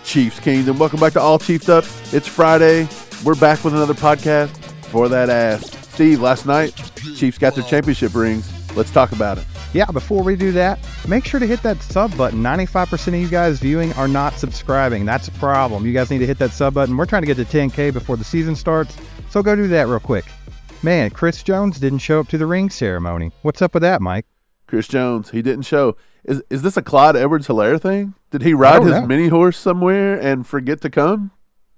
Chiefs Kingdom. Welcome back to All Chiefed Up. It's Friday. We're back with another podcast for that ass. Steve, last night, Chiefs got their championship rings. Let's talk about it. Yeah, before we do that, make sure to hit that sub button. 95% of you guys viewing are not subscribing. That's a problem. You guys need to hit that sub button. We're trying to get to 10K before the season starts, so go do that real quick. Man, Chris Jones didn't show up to the ring ceremony. What's up with that, Mike? Chris Jones, he didn't show. Is this a Clyde Edwards-Helaire thing? Did he ride his mini horse somewhere and forget to come?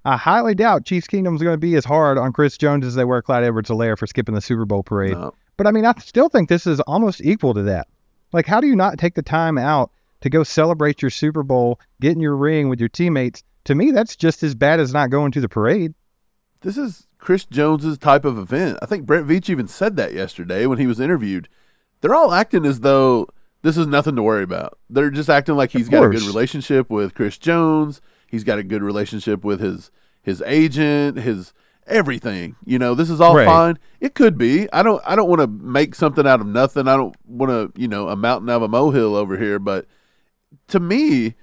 I highly doubt Chiefs Kingdom's going to be as hard on Chris Jones as they were Clyde Edwards-Helaire for skipping the Super Bowl parade. No. But I mean, I still think this is almost equal to that. Like, how do you not take the time out to go celebrate your Super Bowl, get in your ring with your teammates? To me, that's just as bad as not going to the parade. This is Chris Jones's type of event. I think Brett Veach even said that yesterday when he was interviewed. They're all acting as though this is nothing to worry about. They're just acting like he's got a good relationship with Chris Jones. He's got a good relationship with his agent, his everything. You know, this is all fine. It could be. I don't want to make something out of nothing. I don't want to, a mountain out of a molehill over here. But to me,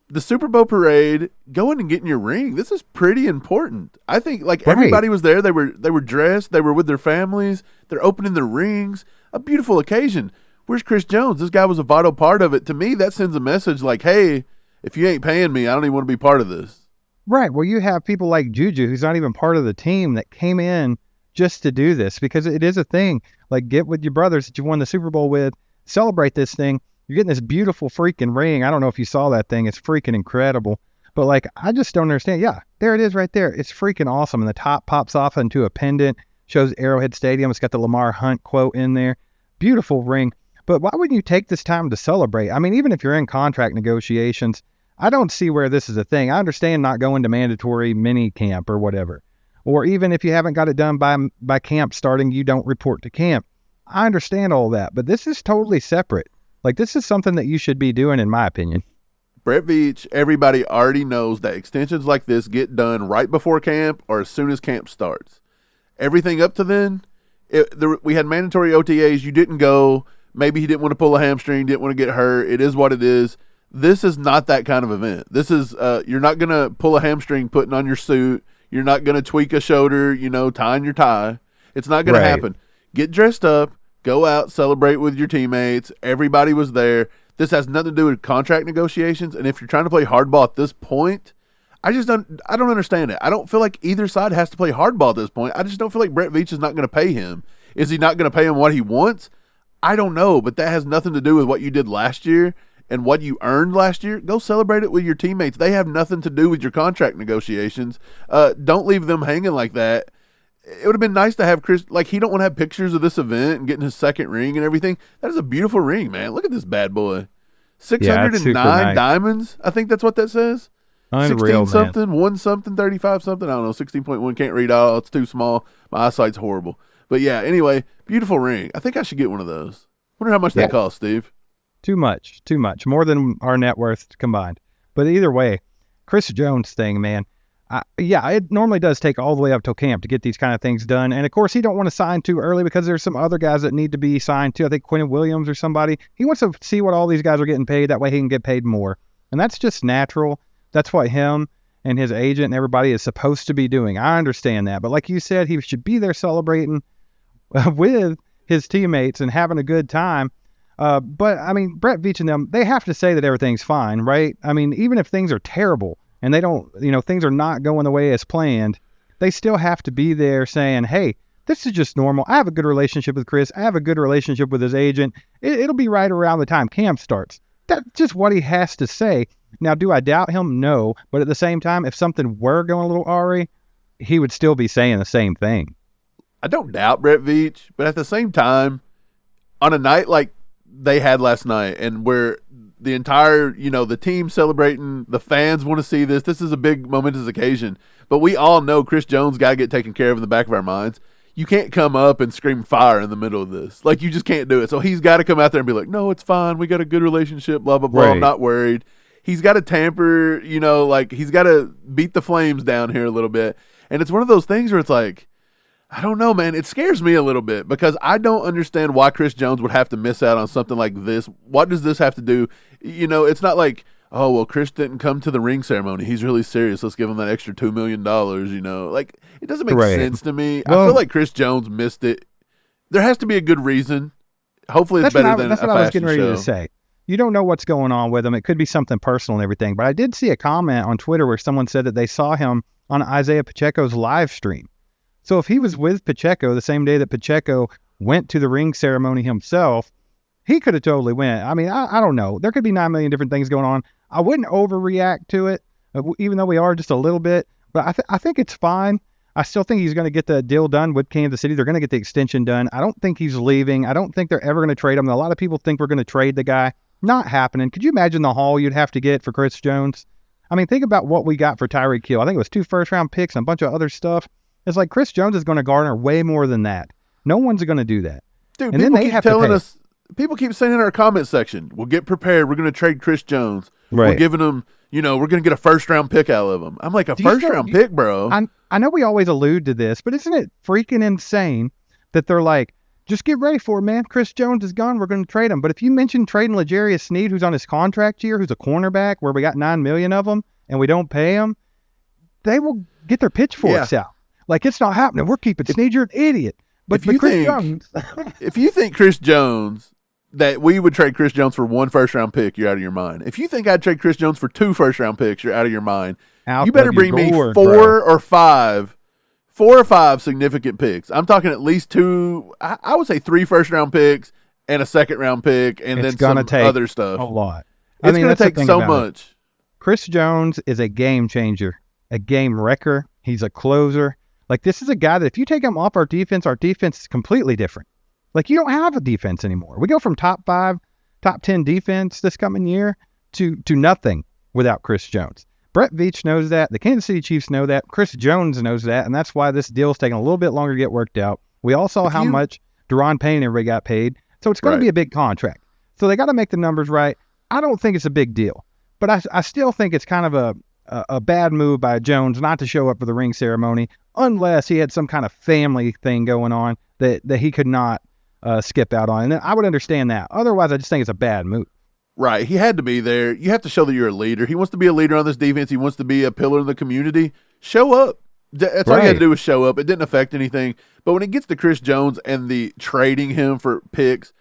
the Super Bowl parade, going and getting your ring, this is pretty important. I think everybody was there. They were dressed. They were with their families. They're opening their rings. A beautiful occasion. Where's Chris Jones? This guy was a vital part of it. To me, that sends a message like, hey, if you ain't paying me, I don't even want to be part of this. Right. Well, you have people like Juju, who's not even part of the team, that came in just to do this because it is a thing. Like, get with your brothers that you won the Super Bowl with, celebrate this thing. You're getting this beautiful freaking ring. I don't know if you saw that thing. It's freaking incredible. But, I just don't understand. Yeah, there it is right there. It's freaking awesome. And the top pops off into a pendant, shows Arrowhead Stadium. It's got the Lamar Hunt quote in there. Beautiful ring. But why wouldn't you take this time to celebrate? I mean, even if you're in contract negotiations, I don't see where this is a thing. I understand not going to mandatory mini camp or whatever. Or even if you haven't got it done by camp starting, you don't report to camp. I understand all that, but this is totally separate. This is something that you should be doing, in my opinion. Brett Veach, everybody already knows that extensions like this get done right before camp or as soon as camp starts. Everything up to then, we had mandatory OTAs. You didn't go. Maybe he didn't want to pull a hamstring, didn't want to get hurt. It is what it is. This is not that kind of event. This is you're not going to pull a hamstring putting on your suit. You're not going to tweak a shoulder, tying your tie. It's not going to happen. Get dressed up, go out, celebrate with your teammates. Everybody was there. This has nothing to do with contract negotiations. And if you're trying to play hardball at this point, I don't understand it. I don't feel like either side has to play hardball at this point. I just don't feel like Brett Veach is not going to pay him. Is he not going to pay him what he wants? I don't know, but that has nothing to do with what you did last year and what you earned last year. Go celebrate it with your teammates. They have nothing to do with your contract negotiations. Don't leave them hanging like that. It would have been nice to have Chris, he don't want to have pictures of this event and getting his second ring and everything. That is a beautiful ring, man. Look at this bad boy. 609 diamonds. I think that's what that says. Unreal, 16 something, 1 something, 35 something. I don't know, 16.1. Can't read all. It's too small. My eyesight's horrible. But yeah, anyway, beautiful ring. I think I should get one of those. Wonder how much that costs, Steve. Too much. More than our net worth combined. But either way, Chris Jones thing, man. It normally does take all the way up till camp to get these kind of things done. And of course, he don't want to sign too early because there's some other guys that need to be signed too. I think Quentin Williams or somebody. He wants to see what all these guys are getting paid. That way he can get paid more. And that's just natural. That's what him and his agent and everybody is supposed to be doing. I understand that. But like you said, he should be there celebrating with his teammates and having a good time. But, I mean, Brett Veach and them, they have to say that everything's fine, right? I mean, even if things are terrible and they don't, things are not going the way as planned, they still have to be there saying, hey, this is just normal. I have a good relationship with Chris. I have a good relationship with his agent. It'll be right around the time camp starts. That's just what he has to say. Now, do I doubt him? No. But at the same time, if something were going a little awry, he would still be saying the same thing. I don't doubt Brett Veach, but at the same time, on a night like they had last night and where the entire, the team celebrating, the fans want to see this. This is a big momentous occasion, but we all know Chris Jones got to get taken care of in the back of our minds. You can't come up and scream fire in the middle of this. You just can't do it. So he's got to come out there and be like, no, it's fine. We got a good relationship, blah, blah, blah. Right. I'm not worried. He's got to tamper, he's got to beat the flames down here a little bit. And it's one of those things where it's like, I don't know, man. It scares me a little bit because I don't understand why Chris Jones would have to miss out on something like this. What does this have to do? It's not like, oh, well, Chris didn't come to the ring ceremony. He's really serious. Let's give him that extra $2 million, Like, it doesn't make sense to me. Well, I feel like Chris Jones missed it. There has to be a good reason. Hopefully it's better than that's a what I was fashion getting ready show. to say. You don't know what's going on with him. It could be something personal and everything. But I did see a comment on Twitter where someone said that they saw him on Isaiah Pacheco's live stream. So if he was with Pacheco the same day that Pacheco went to the ring ceremony himself, he could have totally went. I mean, I don't know. There could be 9 million different things going on. I wouldn't overreact to it, even though we are just a little bit. But I think it's fine. I still think he's going to get the deal done with Kansas City. They're going to get the extension done. I don't think he's leaving. I don't think they're ever going to trade him. A lot of people think we're going to trade the guy. Not happening. Could you imagine the haul you'd have to get for Chris Jones? I mean, think about what we got for Tyreek Hill. I think it was 2 first-round picks and a bunch of other stuff. It's like Chris Jones is going to garner way more than that. No one's going to do that. Dude, and people then they keep have telling to pay. us, people keep saying in our comment section, we'll get prepared. We're going to trade Chris Jones. Right. We're giving him, we're going to get a first-round pick out of him. I'm like, first-round pick, bro? I know we always allude to this, but isn't it freaking insane that they're like, just get ready for it, man. Chris Jones is gone. We're going to trade him. But if you mention trading L'Jarius Sneed, who's on his contract year, who's a cornerback, where we got 9 million of them, and we don't pay him, they will get their pitchforks out. Like, it's not happening. We're keeping Sneed. You're an idiot. But Chris Jones. If you think Chris Jones, that we would trade Chris Jones for 1 first-round pick, you're out of your mind. If you think I'd trade Chris Jones for 2 first-round picks, you're out of your mind. You better bring me 4 or 5 significant picks. I'm talking at least 2. I would say 3 first-round picks and a second-round pick, and then some other stuff. A lot. It's going to take so much. Chris Jones is a game changer, a game wrecker. He's a closer. Like, this is a guy that if you take him off our defense is completely different. Like, you don't have a defense anymore. We go from top 5, top 10 defense this coming year to nothing without Chris Jones. Brett Veach knows that. The Kansas City Chiefs know that. Chris Jones knows that. And that's why this deal is taking a little bit longer to get worked out. We all saw how much Deron Payne and everybody got paid. So it's going to be a big contract. So they got to make the numbers right. I don't think it's a big deal. But I still think it's kind of a bad move by Jones not to show up for the ring ceremony unless he had some kind of family thing going on that he could not skip out on. And I would understand that. Otherwise, I just think it's a bad move. Right. He had to be there. You have to show that you're a leader. He wants to be a leader on this defense. He wants to be a pillar in the community. Show up. That's all you had to do was show up. It didn't affect anything. But when it gets to Chris Jones and the trading him for picks,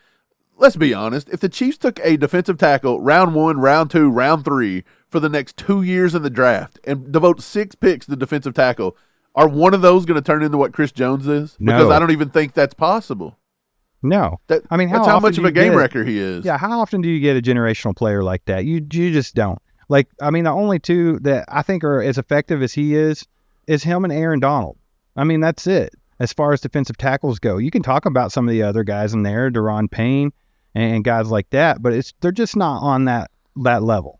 let's be honest. If the Chiefs took a defensive tackle round 1, round 2, round 3 for the next 2 years in the draft and devote 6 picks to defensive tackle, are one of those going to turn into what Chris Jones is? No. Because I don't even think that's possible. No. That's how much of a game wrecker he is. Yeah, how often do you get a generational player like that? You just don't. Like, I mean, the only 2 that I think are as effective as he is him and Aaron Donald. I mean, that's it. As far as defensive tackles go, you can talk about some of the other guys in there, Deron Payne and guys like that, but they're just not on that level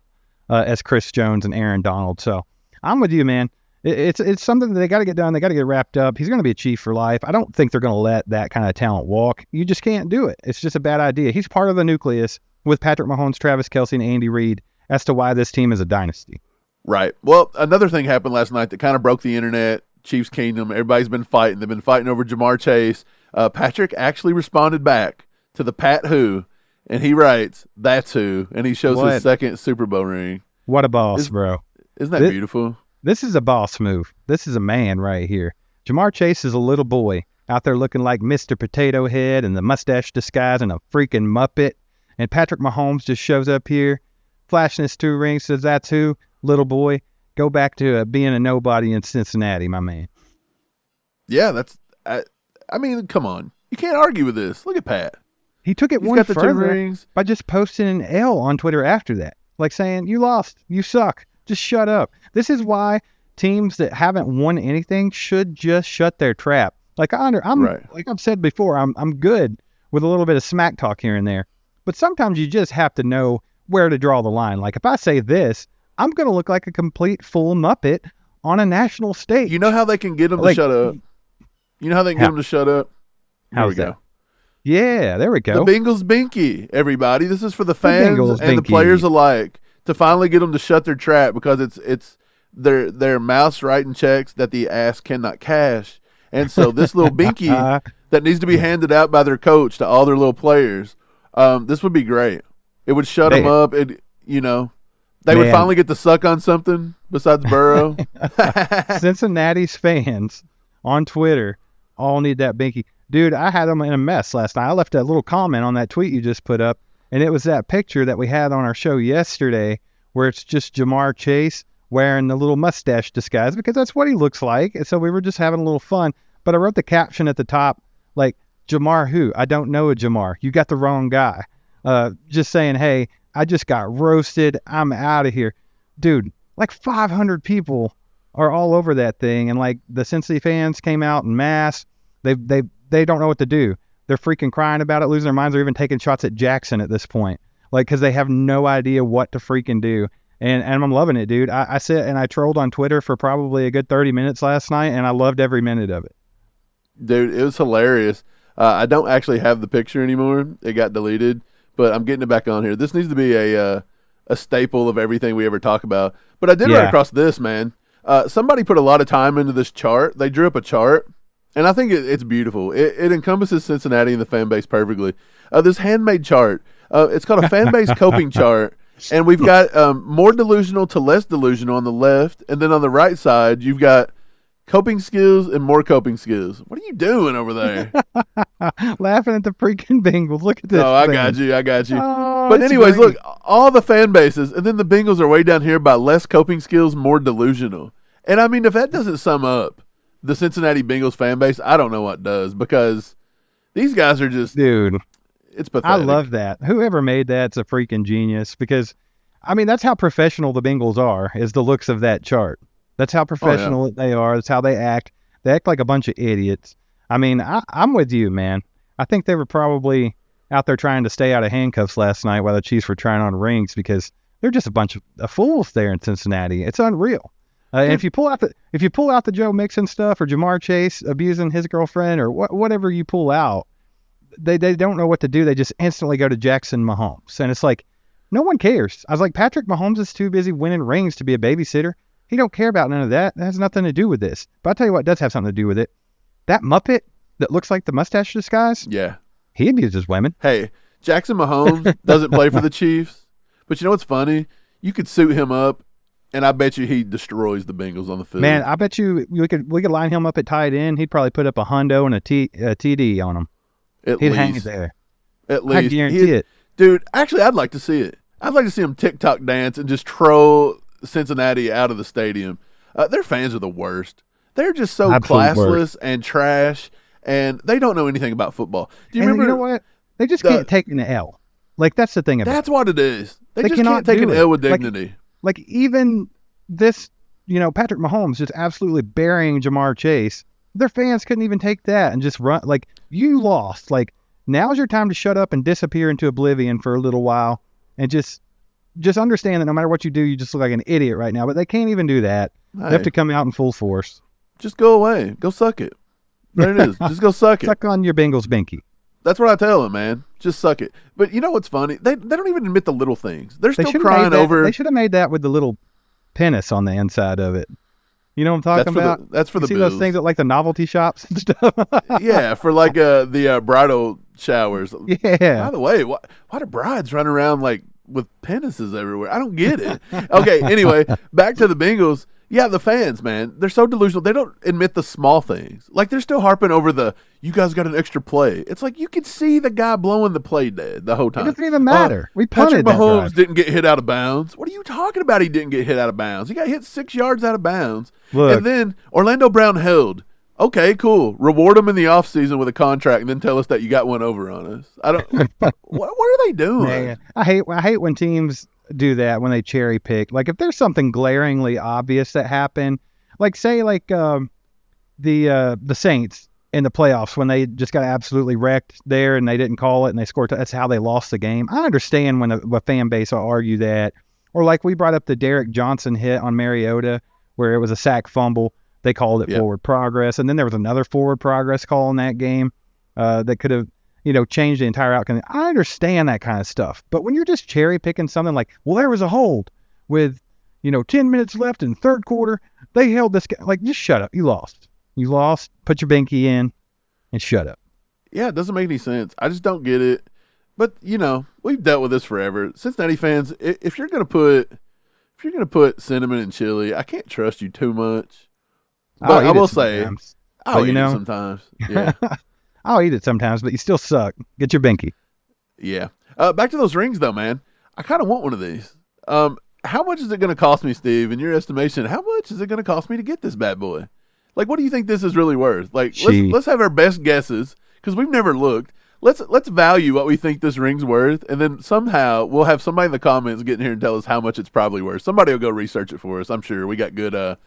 as Chris Jones and Aaron Donald. So I'm with you, man. It's something that they got to get done. They got to get wrapped up. He's going to be a Chief for life. I don't think they're going to let that kind of talent walk. You just can't do it. It's just a bad idea. He's part of the nucleus with Patrick Mahomes, Travis Kelce, and Andy Reid as to why this team is a dynasty. Right. Well, another thing happened last night that kind of broke the internet. Chiefs Kingdom. Everybody's been fighting. They've been fighting over Jamar Chase. Patrick actually responded back to the Pat Who, and he writes, "That's who," and he shows his second Super Bowl ring. What a boss, bro. Isn't that beautiful? This is a boss move. This is a man right here. Jamar Chase is a little boy out there looking like Mr. Potato Head and the mustache disguise and a freaking Muppet. And Patrick Mahomes just shows up here, flashing his 2 rings, says, "That's who, little boy. Go back to being a nobody in Cincinnati, my man." Yeah, I mean, come on. You can't argue with this. Look at Pat. He took it one further by just posting an L on Twitter after that. Like saying, "You lost. You suck. Just shut up." This is why teams that haven't won anything should just shut their trap. Like like I've said before, I'm good with a little bit of smack talk here and there. But sometimes you just have to know where to draw the line. Like if I say this, I'm going to look like a complete fool Muppet on a national stage. You know how they can get them to shut up? You know how they can get them to shut up? Here we go. Yeah, there we go. The Bengals Binky, everybody. This is for the fans and the players alike to finally get them to shut their trap because it's their mouths writing checks that the ass cannot cash. And so this little Binky that needs to be handed out by their coach to all their little players, this would be great. It would shut them up. They would finally get to suck on something besides Burrow. Cincinnati's fans on Twitter all need that binky. Dude, I had them in a mess last night. I left a little comment on that tweet you just put up, and it was that picture that we had on our show yesterday where it's just Jamar Chase wearing the little mustache disguise because that's what he looks like. And so we were just having a little fun. But I wrote the caption at the top, like, Jamar who? I don't know a Jamar. You got the wrong guy. Just saying, hey, I just got roasted. I'm out of here. Dude, like 500 people are all over that thing. And like the Cincy fans came out en masse. They don't know what to do. They're freaking crying about it, losing their minds. They're even taking shots at Jackson at this point. Like, because they have no idea what to freaking do. And I'm loving it, dude. I sit and I trolled on Twitter for probably a good 30 minutes last night, and I loved every minute of it. Dude, it was hilarious. I don't actually have the picture anymore. It got deleted, but I'm getting it back on here. This needs to be a staple of everything we ever talk about. But I did run across this, man. Somebody put a lot of time into this chart. They drew up a chart, and I think it's beautiful. It encompasses Cincinnati and the fan base perfectly. This handmade chart, it's called a fan base coping chart, and we've got more delusional to less delusional on the left, and then on the right side, you've got coping skills and more coping skills. What are you doing over there? Laughing at the freaking Bengals. Look at this. Oh, I got you. But anyways, look, all the fan bases, and then the Bengals are way down here by less coping skills, more delusional. And I mean, if that doesn't sum up the Cincinnati Bengals fan base, I don't know what does, because these guys are just, dude, it's pathetic. I love that. Whoever made that's a freaking genius, because I mean, that's how professional the Bengals are, is the looks of that chart. That's how professional they are. That's how they act. They act like a bunch of idiots. I mean, I'm with you, man. I think they were probably out there trying to stay out of handcuffs last night while the Chiefs were trying on rings, because they're just a bunch of fools there in Cincinnati. It's unreal. And if you pull out the Joe Mixon stuff, or Jamar Chase abusing his girlfriend, or whatever you pull out, they don't know what to do. They just instantly go to Jackson Mahomes, and it's like no one cares. I was like, Patrick Mahomes is too busy winning rings to be a babysitter. He don't care about none of that. That has nothing to do with this. But I'll tell you what does have something to do with it. That Muppet that looks like the mustache disguise, yeah, he abuses women. Hey, Jackson Mahomes doesn't play for the Chiefs, but you know what's funny? You could suit him up, and I bet you he destroys the Bengals on the field. Man, I bet you we could line him up at tight end. He'd probably put up a hundo and a TD on him. He'd hang it there. At least. I guarantee it. Dude, actually, I'd like to see it. I'd like to see him TikTok dance and just troll Cincinnati out of the stadium. Their fans are the worst. They're just so classless and trash, and they don't know anything about football. Do you remember? You know what? They just can't take an L. Like, that's the thing about That's what it is. They just can't take an L with dignity. Like even this, Patrick Mahomes just absolutely burying Jamar Chase. Their fans couldn't even take that and just run. Like, you lost. Like, now's your time to shut up and disappear into oblivion for a little while, and just understand that no matter what you do, you just look like an idiot right now. But they can't even do that. Hey, they have to come out in full force. Just go away. Go suck it. There it is. Just go suck it. Suck on your Bengals binky. That's what I tell them, man. Just suck it. But you know what's funny? They don't even admit the little things. They're still crying over. They should have made that with the little penis on the inside of it. You know what I'm talking about? That's for the see bills. Those things at like the novelty shops and stuff. Yeah, for like the bridal showers. Yeah. By the way, why do brides run around like with penises everywhere? I don't get it. Okay, anyway, back to the Bengals. Yeah, the fans, man, they're so delusional. They don't admit the small things. Like, they're still harping over you guys got an extra play. It's like you could see the guy blowing the play dead the whole time. It doesn't even matter. We punted Patrick Mahomes that didn't get hit out of bounds. What are you talking about? He didn't get hit out of bounds. He got hit 6 yards out of bounds. Look. And then Orlando Brown held. Okay, cool. Reward him in the offseason with a contract, and then tell us that you got one over on us. I don't. what are they doing? Man, I hate when teams do that, when they cherry pick. Like, if there's something glaringly obvious that happened, like say like the Saints in the playoffs when they just got absolutely wrecked there and they didn't call it and they scored. That's how they lost the game. I understand when a fan base will argue that. Or like we brought up the Derek Johnson hit on Mariota where it was a sack fumble. They called it forward progress. And then there was another forward progress call in that game that could have, changed the entire outcome. I understand that kind of stuff. But when you're just cherry picking something like, well, there was a hold with, 10 minutes left in the third quarter. They held this guy. Like, just shut up. You lost. Put your binky in and shut up. Yeah, it doesn't make any sense. I just don't get it. But, we've dealt with this forever. Cincinnati fans, if you're going to put if you're gonna put cinnamon and chili, I can't trust you too much. But I'll eat I will it say, sometimes. I'll But, eat it sometimes. Yeah, I'll eat it sometimes, but you still suck. Get your binky. yeah. Back to those rings though, man. I kind of want one of these. How much is it going to cost me, Steve? In your estimation, how much is it going to cost me to get this bad boy? Like, what do you think this is really worth? Like, let's have our best guesses because we've never looked. Let's value what we think this ring's worth, and then somehow we'll have somebody in the comments get in here and tell us how much it's probably worth. Somebody will go research it for us. I'm sure we got good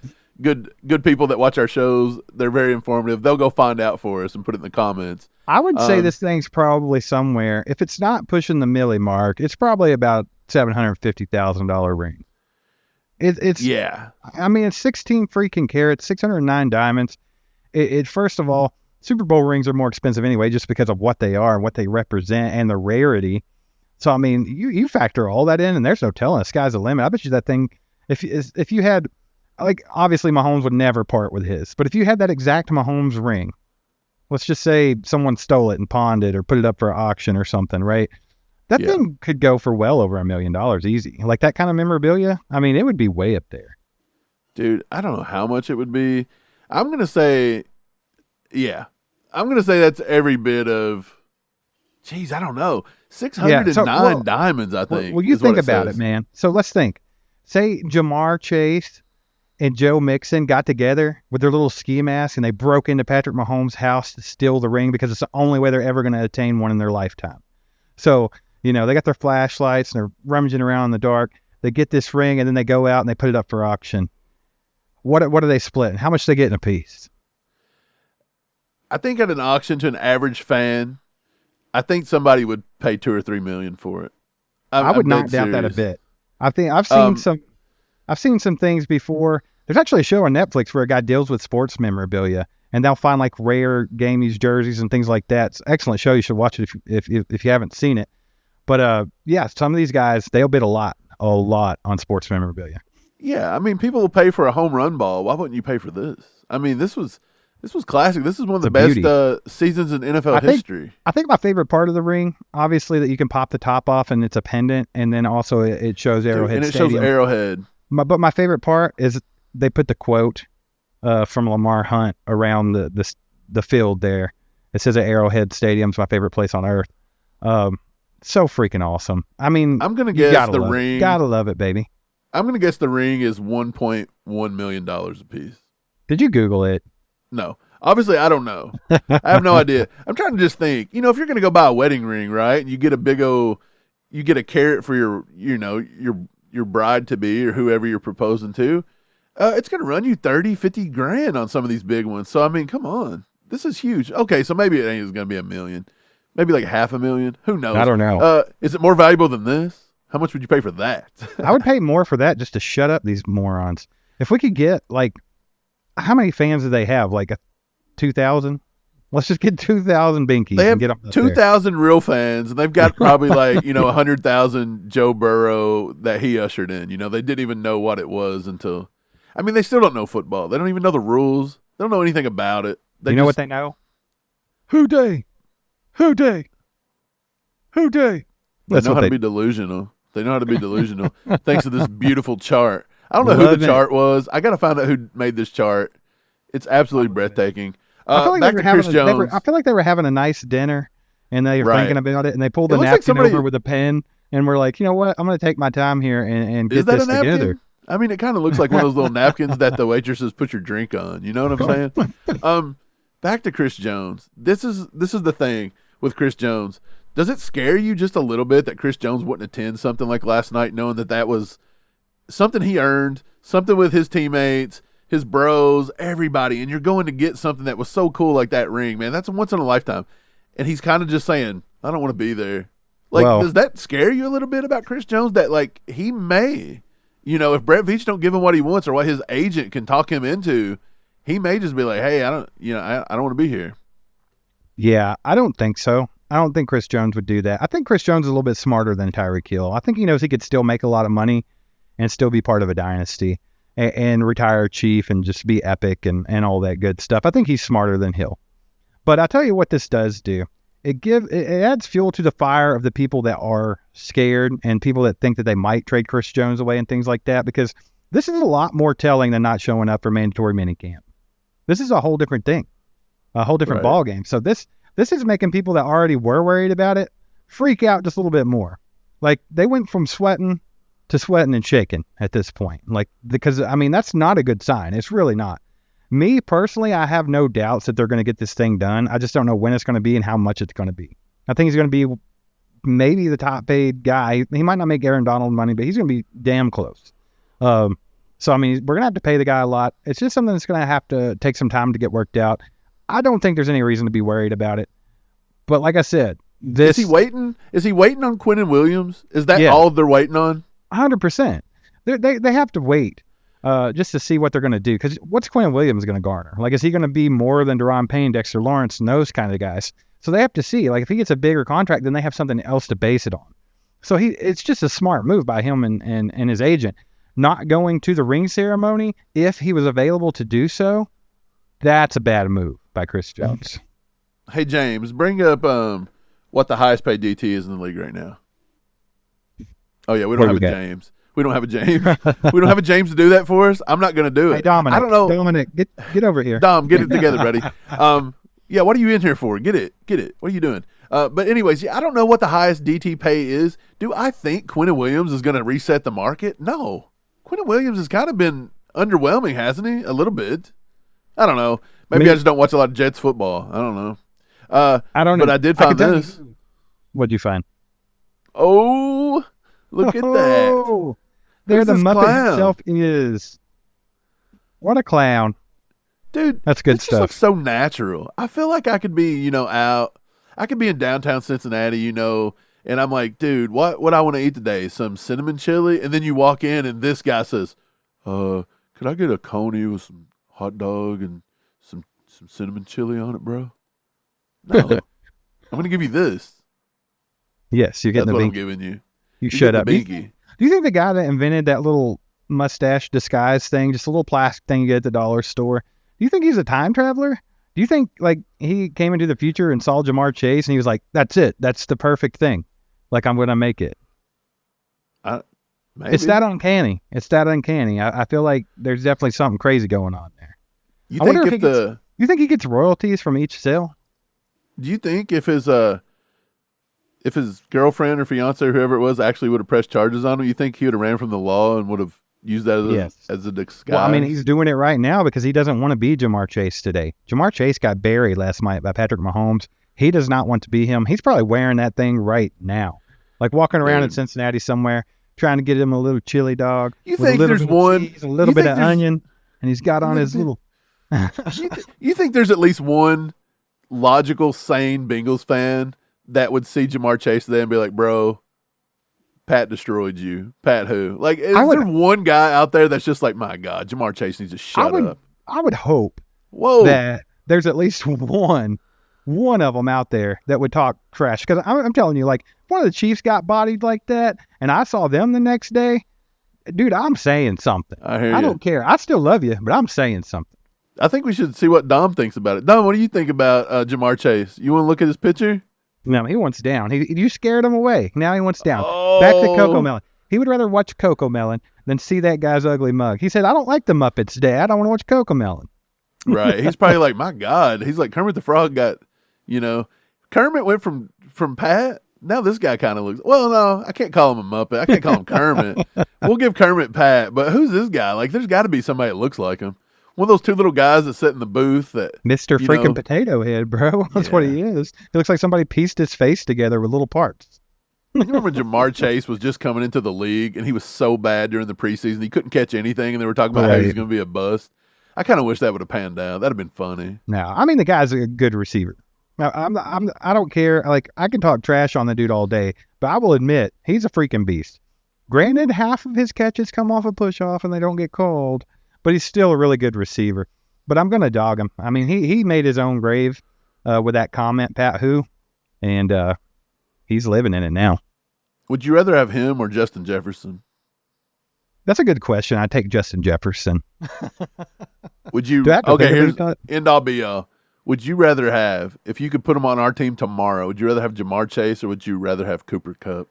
people that watch our shows. They're very informative. They'll go find out for us and put it in the comments. I would say this thing's probably somewhere. If it's not pushing the milli mark, it's probably about $750,000 ring. It's yeah. I mean, it's 16 freaking carats, 609 diamonds. It first of all, Super Bowl rings are more expensive anyway, just because of what they are and what they represent and the rarity. So I mean, you factor all that in, and there's no telling. The sky's the limit. I bet you that thing, if you had, like, obviously Mahomes would never part with his, but if you had that exact Mahomes ring, let's just say someone stole it and pawned it or put it up for auction or something, right? That thing could go for well over $1 million easy. Like that kind of memorabilia, I mean, it would be way up there. Dude, I don't know how much it would be. I'm going to say, I'm going to say that's every bit of, geez, I don't know, 609 diamonds, I think. Well, you think about it, man. So let's think. Say Jamar Chase and Joe Mixon got together with their little ski mask and they broke into Patrick Mahomes' house to steal the ring because it's the only way they're ever going to attain one in their lifetime. So, they got their flashlights and they're rummaging around in the dark. They get this ring and then they go out and they put it up for auction. What are they splitting? How much are they getting a piece? I think at an auction to an average fan, I think somebody would pay $2 or $3 million for it. I would not doubt that a bit. I think I've seen some things before. There's actually a show on Netflix where a guy deals with sports memorabilia, and they'll find like rare game used jerseys and things like that. It's an excellent show. You should watch it if you haven't seen it. But some of these guys, they'll bid a lot on sports memorabilia. Yeah, I mean, people will pay for a home run ball. Why wouldn't you pay for this? I mean, this was classic. This is one of the best seasons in NFL history. I think my favorite part of the ring, obviously, that you can pop the top off and it's a pendant, and then also it shows Arrowhead Stadium. Shows Arrowhead. But my favorite part is they put the quote from Lamar Hunt around the field there. It says that Arrowhead Stadium's my favorite place on earth. So freaking awesome. I mean, I'm gonna guess the ring. Gotta love it, baby. I'm gonna guess the ring is $1.1 million a piece. Did you Google it? No, obviously I don't know. I have no idea. I'm trying to just think. If you're gonna go buy a wedding ring, right? And you get you get a carat for your bride to be or whoever you're proposing to. It's gonna run you 30, 50 grand on some of these big ones. So I mean, come on, this is huge. Okay, so maybe it ain't gonna be $1 million. Maybe like $500,000. Who knows? I don't know. Is it more valuable than this? How much would you pay for that? I would pay more for that just to shut up these morons. If we could get, like, how many fans do they have? Like 2,000? Let's just get 2,000 binkies. They have and get them 2,000 real fans, and they've got probably 100,000 Joe Burrow that he ushered in. They didn't even know what it was until. I mean, they still don't know football. They don't even know the rules. They don't know anything about it. Know what they know? Who day? Who day? Who day? They know how to be delusional. They know how to be delusional thanks to this beautiful chart. I don't know who the chart was. I got to find out who made this chart. It's absolutely breathtaking. Back to Chris Jones. I feel like they were having a nice dinner, and they were thinking about it, and they pulled the napkin over with a pen, and we're like, you know what? I'm going to take my time here and get this together. I mean, it kind of looks like one of those little napkins that the waitresses put your drink on. You know what I'm saying? Back to Chris Jones. This is the thing with Chris Jones. Does it scare you just a little bit that Chris Jones wouldn't attend something like last night, knowing that was something he earned, something with his teammates, his bros, everybody, and you're going to get something that was so cool like that ring, man? That's a once in a lifetime. And he's kind of just saying, I don't want to be there. Does that scare you a little bit about Chris Jones? That he may, if Brett Veach don't give him what he wants or what his agent can talk him into, he may just be like, hey, I don't want to be here. Yeah, I don't think so. I don't think Chris Jones would do that. I think Chris Jones is a little bit smarter than Tyreek Hill. I think he knows he could still make a lot of money and still be part of a dynasty and retire chief and just be epic and all that good stuff. I think he's smarter than Hill. But I'll tell you what this does do. it adds fuel to the fire of the people that are scared and people that think that they might trade Chris Jones away and things like that, because this is a lot more telling than not showing up for mandatory minicamp. This is a whole different thing, a whole different ball game. So this is making people that already were worried about it freak out just a little bit more. Like, they went from sweating to sweating and shaking at this point. Like, because, I mean, that's not a good sign. It's really not. Me, personally, I have no doubts that they're going to get this thing done. I just don't know when it's going to be and how much it's going to be. I think he's going to be maybe the top paid guy. He might not make Aaron Donald money, but he's going to be damn close. So, I mean, we're going to have to pay the guy a lot. It's just something that's going to have to take some time to get worked out. I don't think there's any reason to be worried about it. But like I said, Is he waiting? Is he waiting on Quinnen Williams? Is that all they're waiting on? 100%. They have to wait just to see what they're going to do. Because what's Quinnen Williams going to garner? Like, is he going to be more than Deron Payne, Dexter Lawrence, and those kind of guys? So they have to see. Like, if he gets a bigger contract, then they have something else to base it on. So it's just a smart move by him and his agent. Not going to the ring ceremony, if he was available to do so, that's a bad move by Chris Jones. Hey, James, bring up what the highest paid DT is in the league right now. Oh, yeah, we don't have a James. We don't have a James. We don't have a James to do that for us. I'm not going to do it. Hey, Dominic. I don't know. Dominic, get over here. Dom, get it together, buddy. Yeah, what are you in here for? Get it. What are you doing? But anyways, I don't know what the highest DT pay is. Do I think Quinnen Williams is going to reset the market? No. Quinnen Williams has kind of been underwhelming, hasn't he? A little bit. I don't know. Maybe I just don't watch a lot of Jets football. I don't know. I don't know. But I did find this. What'd you find? Oh, look at that. There the Muppet himself is. What a clown. Dude, that's good stuff. Just looks so natural. I feel like I could be, out. I could be in downtown Cincinnati, and I'm like, dude, what I want to eat today? Some cinnamon chili? And then you walk in and this guy says, could I get a coney with some hot dog and some cinnamon chili on it, bro? No. I'm going to give you this. Yes, you're getting That's the what binky. I'm giving you. You shut up. Do you think the guy that invented that little mustache disguise thing, just a little plastic thing you get at the dollar store, do you think he's a time traveler? Do you think, like, he came into the future and saw Jamar Chase and he was like, that's it. That's the perfect thing. Like, I'm going to make it. Maybe. It's that uncanny. I feel like there's definitely something crazy going on there. You think he gets royalties from each sale? Do you think if his girlfriend or fiance or whoever it was actually would have pressed charges on him, you think he would have ran from the law and would have used that as a disguise? Well, I mean, he's doing it right now because he doesn't want to be Jamar Chase today. Jamar Chase got buried last night by Patrick Mahomes. He does not want to be him. He's probably wearing that thing right now. Like walking around in Cincinnati somewhere, trying to get him a little chili dog. You think there's one? Cheese, a little bit of onion, and he's got on his little... You think there's at least one logical, sane Bengals fan that would see Jamar Chase there and be like, bro, Pat destroyed you. Pat who? Like, is there one guy out there that's just like, my God, Jamar Chase needs to shut up? I would hope that there's at least one of them out there that would talk trash. Because I'm telling you, like, if one of the Chiefs got bodied like that and I saw them the next day, dude, I'm saying something. I don't care. I still love you, but I'm saying something. I think we should see what Dom thinks about it. Dom, what do you think about Jamar Chase? You want to look at his picture? No, he wants down. You scared him away. Now he wants down. Back to Coco Melon. He would rather watch Coco Melon than see that guy's ugly mug. He said, I don't like the Muppets, Dad. I want to watch Coco Melon. Right. He's probably like, my God. He's like, Kermit the Frog got, Kermit went from Pat. Now this guy kind of looks, well, no, I can't call him a Muppet. I can't call him Kermit. We'll give Kermit Pat. But who's this guy? Like, there's got to be somebody that looks like him. One of those two little guys that sit in the booth that Mr. Freaking Potato Head, bro. That's what he is. He looks like somebody pieced his face together with little parts. You remember Jamar Chase was just coming into the league and he was so bad during the preseason. He couldn't catch anything and they were talking about how he was going to be a bust. I kind of wish that would have panned out. That'd have been funny. No, I mean, the guy's a good receiver. Now, I don't care. Like, I can talk trash on the dude all day, but I will admit he's a freaking beast. Granted, half of his catches come off a push-off and they don't get called, but he's still a really good receiver. But I'm going to dog him. I mean, he made his own grave with that comment, Pat who, and he's living in it now. Would you rather have him or Justin Jefferson? That's a good question. I'd take Justin Jefferson. Would you? Okay, here's end all be all. would you rather have, if you could put him on our team tomorrow, would you rather have Jamar Chase or would you rather have Cooper Kupp?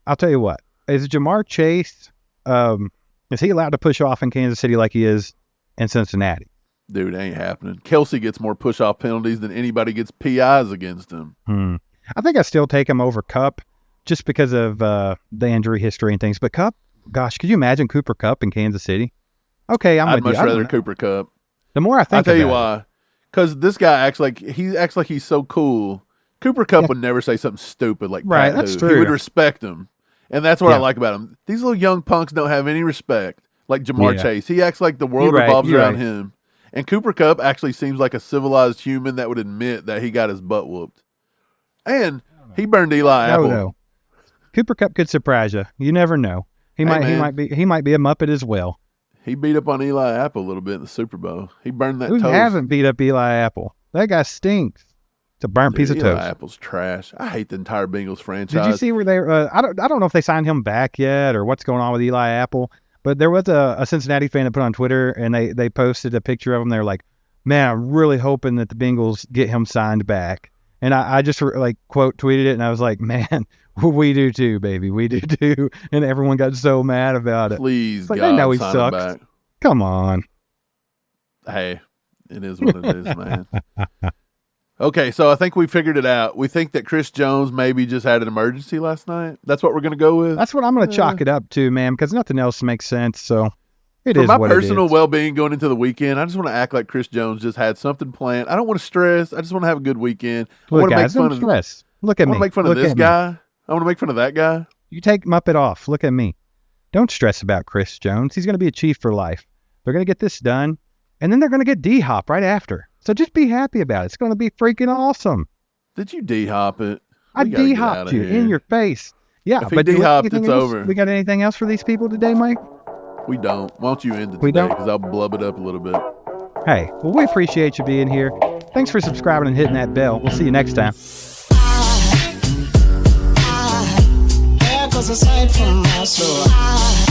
I'll tell you what. Is Jamar Chase, is he allowed to push off in Kansas City like he is in Cincinnati? Dude, it ain't happening. Kelsey gets more push-off penalties than anybody gets PIs against him. I think I still take him over Kupp just because of the injury history and things. But Kupp, gosh, could you imagine Cooper Kupp in Kansas City? Okay, I'd much rather Cooper Kupp. The more I think I'll tell you why. Because this guy acts like he's so cool. Cooper Kupp would never say something stupid like right, Pat that's who. true. He would respect him. And that's what I like about him. These little young punks don't have any respect like Jamar Chase. He acts like the world revolves around him. And Cooper Kupp actually seems like a civilized human that would admit that he got his butt whooped. And he burned Eli Apple. No. Cooper Kupp could surprise you. You never know. He might be a Muppet as well. He beat up on Eli Apple a little bit in the Super Bowl. He burned that toast. Who haven't beat up Eli Apple? That guy stinks. It's a burnt piece of toast. Eli Apple's trash. I hate the entire Bengals franchise. Did you see where they? I don't know if they signed him back yet or what's going on with Eli Apple. But there was a Cincinnati fan that put on Twitter and they posted a picture of him. They're like, "Man, I'm really hoping that the Bengals get him signed back." And I just quote tweeted it and I was like, "Man, we do too, baby. We do too." And everyone got so mad about it. Please, God, they know he sign sucks. him back. Come on. Hey, it is what it is, man. Okay, so I think we figured it out. We think that Chris Jones maybe just had an emergency last night. That's what we're going to go with. That's what I'm going to chalk it up to, man, because nothing else makes sense. So it For is my what it personal is. well-being going into the weekend, I just want to act like Chris Jones just had something planned. I don't want to stress. I just want to have a good weekend. I Look, want to guys, make fun don't of. stress. Look at I me. want to make fun of this guy. I want to make fun of that guy. You take Muppet off. Look at me. Don't stress about Chris Jones. He's going to be a Chief for life. They're going to get this done, and then they're going to get D-Hop right after. So just be happy about it. It's going to be freaking awesome. Did you D-Hop it? I D-Hopped you in your face. Yeah, if he but D-Hopped, it's over. We got anything else for these people today, Mike? We don't. Why don't you end it We today? don't? Because I'll blub it up a little bit. Hey, well, we appreciate you being here. Thanks for subscribing and hitting that bell. We'll see you next time. There goes a sight from my soul.